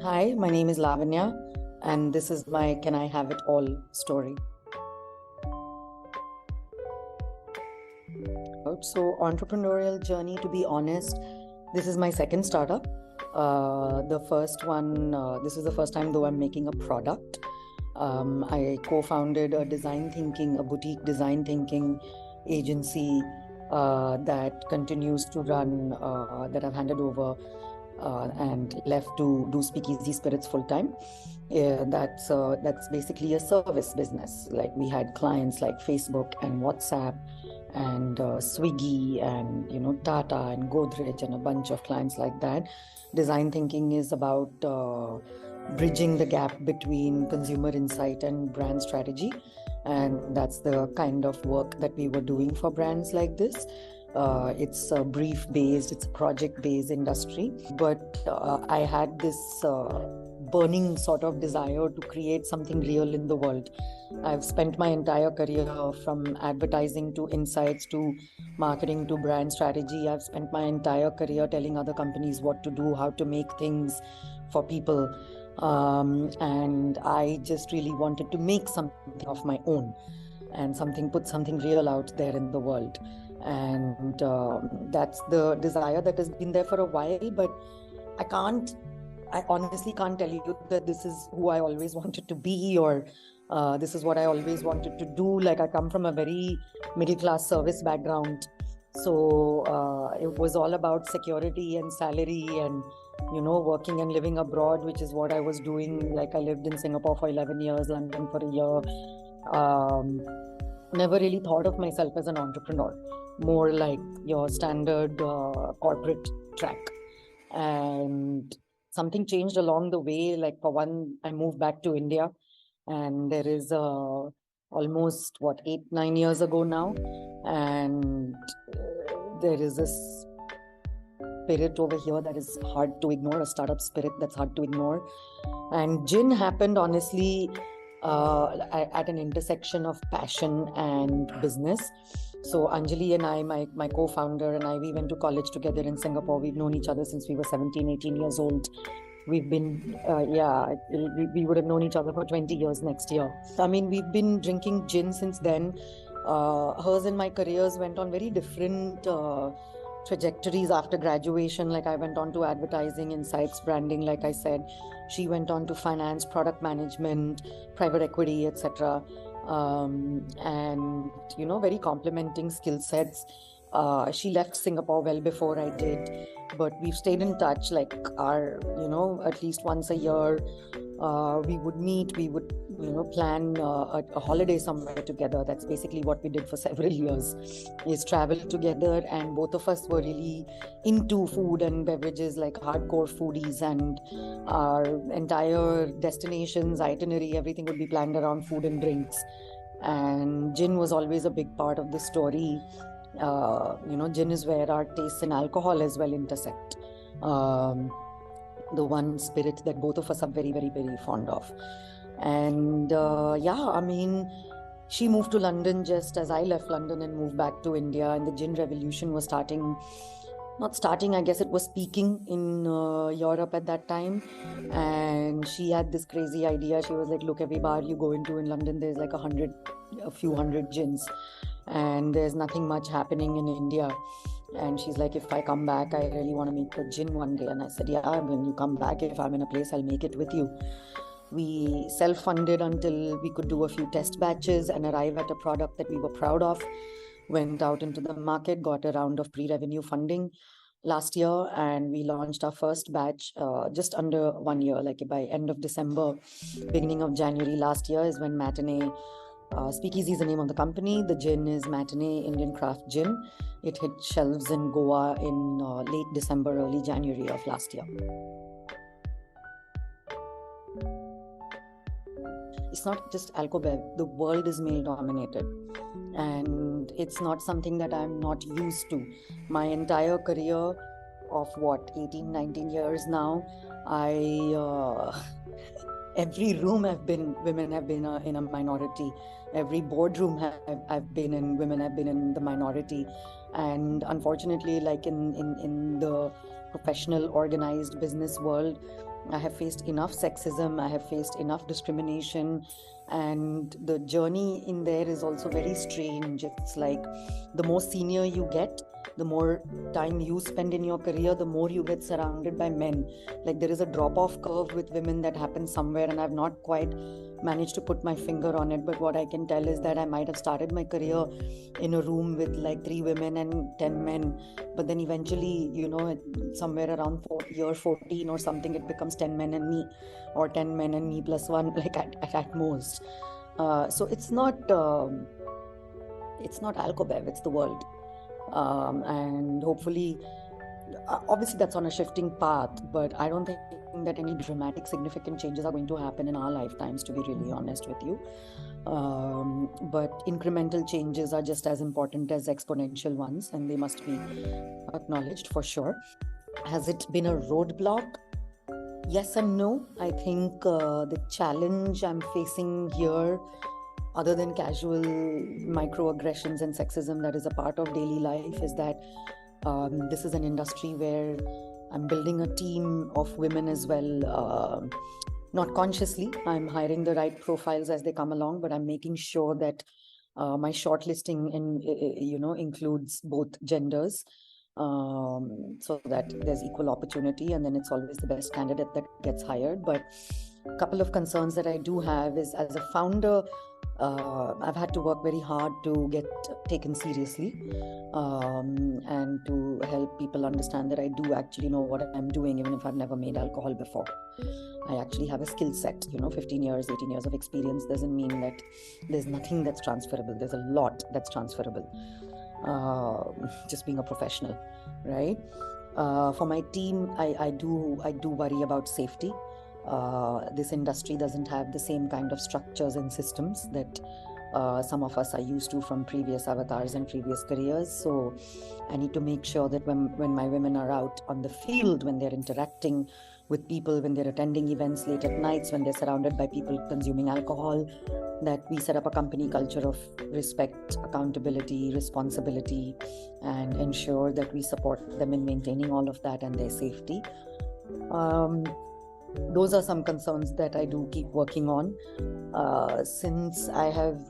Hi, my name is Lavanya, and this is my Can I Have It All story. So, entrepreneurial journey, to be honest, this is my second startup. The first one, this is the first time though I'm making a product. I co-founded a boutique design thinking agency that continues to run, that I've handed over and left to do Speakeasy Spirits full time. Yeah, that's basically a service business. Like we had clients like Facebook and WhatsApp and Swiggy and Tata and Godrej and a bunch of clients like that. Design thinking is about bridging the gap between consumer insight and brand strategy, and that's the kind of work that we were doing for brands like this. It's a brief based, it's a project based industry, but I had this burning sort of desire to create something real in the world. I've spent my entire career from advertising to insights to marketing to brand strategy. I've spent my entire career telling other companies what to do, how to make things for people. And I just really wanted to make something of my own and put something real out there in the world. And that's the desire that has been there for a while, but I honestly can't tell you that this is who I always wanted to be, or this is what I always wanted to do. Like, I come from a very middle class service background. So it was all about security and salary and, working and living abroad, which is what I was doing. Like, I lived in Singapore for 11 years, London for a year. Never really thought of myself as an entrepreneur, more like your standard corporate track. And something changed along the way. Like, for one, I moved back to India, and there is almost 8-9 years ago now, and there is this spirit over here that is hard to ignore, a startup spirit that's hard to ignore. And gin happened, honestly, at an intersection of passion and business. So Anjali and I, my co-founder and I, we went to college together in Singapore. We've known each other since we were 17, 18 years old. We've been, we would have known each other for 20 years next year. I mean, we've been drinking gin since then. Hers and my careers went on very different trajectories after graduation. Like, I went on to advertising, insights, branding, like I said. She went on to finance, product management, private equity, etc. And very complementing skill sets. She left Singapore well before I did, but we've stayed in touch. Like, at least once a year we would meet, we would plan a holiday somewhere together. That's basically what we did for several years, is travel together. And both of us were really into food and beverages, like hardcore foodies, and our entire destinations, itinerary, everything would be planned around food and drinks. And gin was always a big part of the story. Gin is where our tastes in alcohol as well intersect. The one spirit that both of us are very, very, very fond of. And she moved to London just as I left London and moved back to India, and the gin revolution was I guess it was peaking in Europe at that time. And she had this crazy idea. She was like, look, every bar you go into in London, there's like a few hundred gins, and there's nothing much happening in India. And she's like, if I come back, I really want to make a gin one day. And I said, yeah, when you come back, if I'm in a place, I'll make it with you. We self-funded until we could do a few test batches and arrive at a product that we were proud of. Went out into the market, got a round of pre-revenue funding last year, and we launched our first batch just under 1 year, like by end of December, beginning of January last year is when Matinee, Speakeasy is the name of the company. The gin is Matinee Indian Craft Gin. It hit shelves in Goa in late December, early January of last year. It's not just alcobev. The world is male dominated, and it's not something that I'm not used to. My entire career of 18, 19 years now, every room women have been in a minority. Every boardroom I've been in, women have been in the minority. And unfortunately, like in the professional, organized business world, I have faced enough sexism, I have faced enough discrimination, and the journey in there is also very strange. It's like the more senior you get, the more time you spend in your career, the more you get surrounded by men. Like there is a drop-off curve with women that happens somewhere, and I've not quite managed to put my finger on it. But what I can tell is that I might have started my career in a room with like 3 women and 10 men, but then eventually, somewhere around year 14 or something, it becomes 10 men and me, or 10 men and me plus one, like at most. So it's not Alcobev, it's the world. And hopefully, obviously that's on a shifting path, but I don't think that any dramatic significant changes are going to happen in our lifetimes, to be really honest with you. But incremental changes are just as important as exponential ones, and they must be acknowledged for sure. Has it been a roadblock? Yes and no. I think the challenge I'm facing here, other than casual microaggressions and sexism that is a part of daily life, is that this is an industry where I'm building a team of women as well. Not consciously, I'm hiring the right profiles as they come along, but I'm making sure that my shortlisting includes both genders, so that there's equal opportunity, and then it's always the best candidate that gets hired. But a couple of concerns that I do have is, as a founder, I've had to work very hard to get taken seriously, and to help people understand that I do actually know what I'm doing, even if I've never made alcohol before. I actually have a skill set, 15 years, 18 years of experience doesn't mean that there's nothing that's transferable. There's a lot that's transferable, just being a professional, right? For my team, I do worry about safety. This industry doesn't have the same kind of structures and systems that some of us are used to from previous avatars and previous careers. So I need to make sure that when my women are out on the field, when they're interacting with people, when they're attending events late at nights, when they're surrounded by people consuming alcohol, that we set up a company culture of respect, accountability, responsibility, and ensure that we support them in maintaining all of that and their safety. Those are some concerns that I do keep working on. Since I have,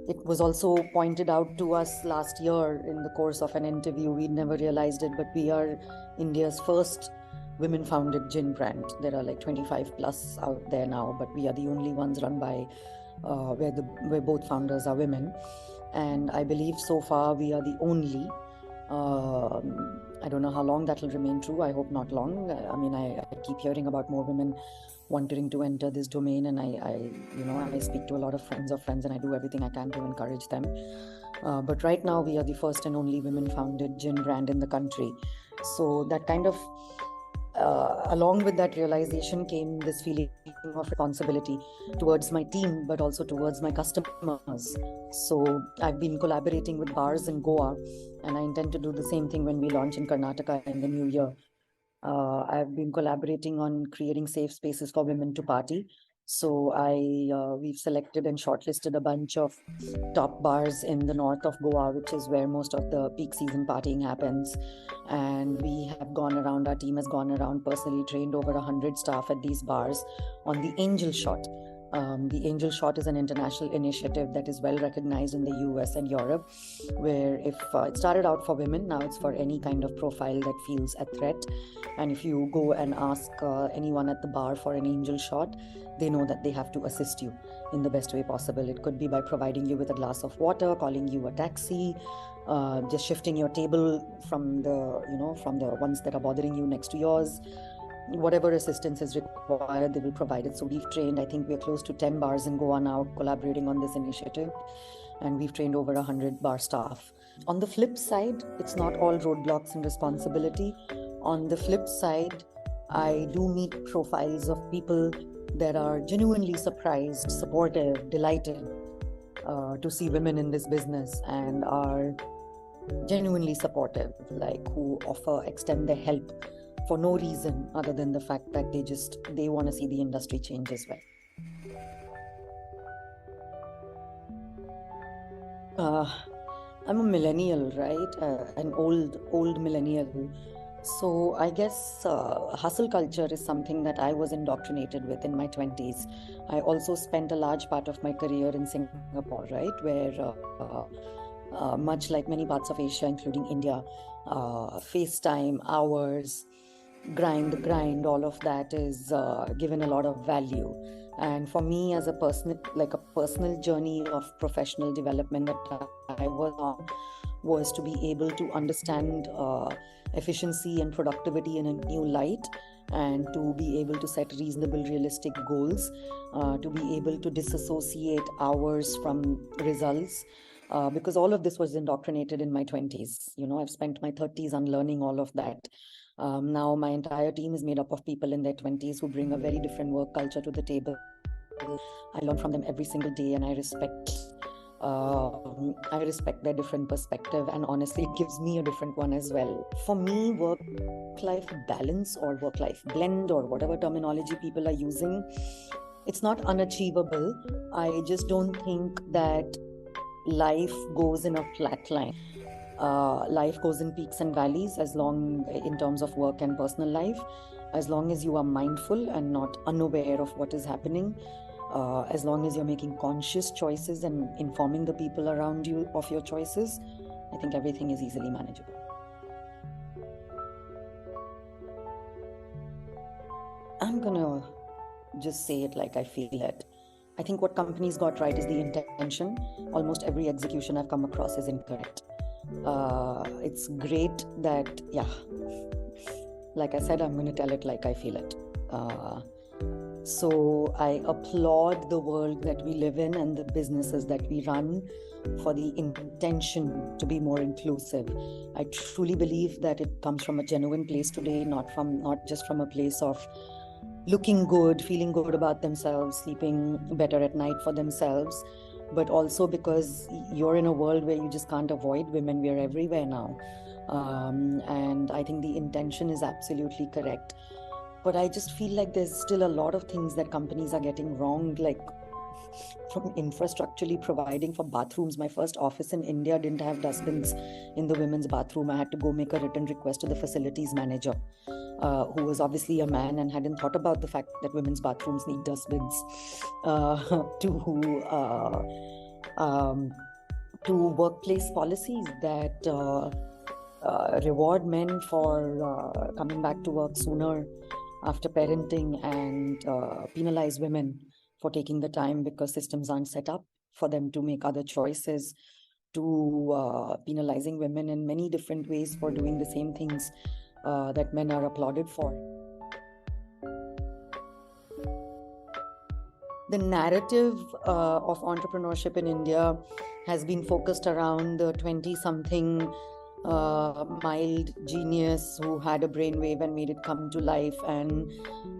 it was also pointed out to us last year in the course of an interview, we never realized it, but we are India's first women-founded gin brand. There are like 25 plus out there now, but we are the only ones run by, where both founders are women. And I believe so far we are the only. I don't know how long that will remain true. I hope not long. I mean, I keep hearing about more women wanting to enter this domain, and I speak to a lot of friends of friends, and I do everything I can to encourage them. But right now, we are the first and only women-founded gin brand in the country. So that kind of, along with that realization came this feeling of responsibility towards my team, but also towards my customers. So I've been collaborating with bars in Goa, and I intend to do the same thing when we launch in Karnataka in the new year. I've been collaborating on creating safe spaces for women to party. So we've selected and shortlisted a bunch of top bars in the north of Goa, which is where most of the peak season partying happens. And we have gone around, our team has gone around, personally trained over 100 staff at these bars on the Angel Shot. The Angel Shot is an international initiative that is well recognized in the US and Europe, where if it started out for women, now it's for any kind of profile that feels a threat. And if you go and ask anyone at the bar for an Angel Shot, they know that they have to assist you in the best way possible. It could be by providing you with a glass of water, calling you a taxi, just shifting your table from the ones that are bothering you next to yours. Whatever assistance is required, they will provide it. So we've trained, I think we're close to 10 bars in Goa now collaborating on this initiative, and we've trained over 100 bar staff. On the flip side, it's not all roadblocks and responsibility. On the flip side, I do meet profiles of people that are genuinely surprised, supportive, delighted to see women in this business, and are genuinely supportive, like who extend their help for no reason other than the fact that they want to see the industry change as well. I'm a millennial, right? An old millennial. So I guess hustle culture is something that I was indoctrinated with in my 20s. I also spent a large part of my career in Singapore, right? Where much like many parts of Asia, including India, FaceTime, hours, grind, all of that is given a lot of value. And for me, as a person, like a personal journey of professional development that I was on, was to be able to understand efficiency and productivity in a new light, and to be able to set reasonable, realistic goals, to be able to disassociate hours from results. Because all of this was indoctrinated in my 20s. I've spent my 30s unlearning all of that. Now my entire team is made up of people in their 20s who bring a very different work culture to the table. I learn from them every single day, and I respect their different perspective, and honestly, it gives me a different one as well. For me, work-life balance or work-life blend or whatever terminology people are using, it's not unachievable. I just don't think that life goes in a flat line. Life goes in peaks and valleys, in terms of work and personal life, as long as you are mindful and not unaware of what is happening, as long as you're making conscious choices and informing the people around you of your choices, I think everything is easily manageable. I'm gonna just say it like I feel it. I think what companies got right is the intention. Almost every execution I've come across is incorrect. It's great that, like I said, I'm going to tell it like I feel it. So I applaud the world that we live in and the businesses that we run for the intention to be more inclusive. I truly believe that it comes from a genuine place today, not just from a place of looking good, feeling good about themselves, sleeping better at night for themselves, but also because you're in a world where you just can't avoid women. We're everywhere now. And I think the intention is absolutely correct. But I just feel like there's still a lot of things that companies are getting wrong, like from infrastructurally providing for bathrooms. My first office in India didn't have dustbins in the women's bathroom. I had to go make a written request to the facilities manager, who was obviously a man and hadn't thought about the fact that women's bathrooms need dustbins, to workplace policies that reward men for coming back to work sooner after parenting, and penalize women for taking the time because systems aren't set up for them to make other choices, to penalizing women in many different ways for doing the same things that men are applauded for. The narrative of entrepreneurship in India has been focused around the 20-something mild genius who had a brainwave and made it come to life, and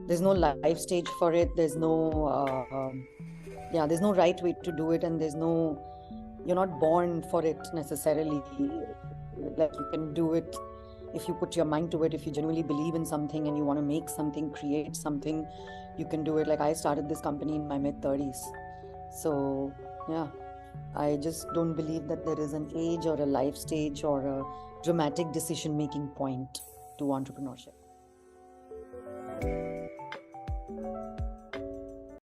there's no life stage for it. There's no right way to do it, and you're not born for it necessarily. Like, you can do it if you put your mind to it. If you genuinely believe in something and you want to make something, create something, you can do it. Like, I started this company in my mid-30s. So yeah, I just don't believe that there is an age or a life stage or a dramatic decision-making point to entrepreneurship.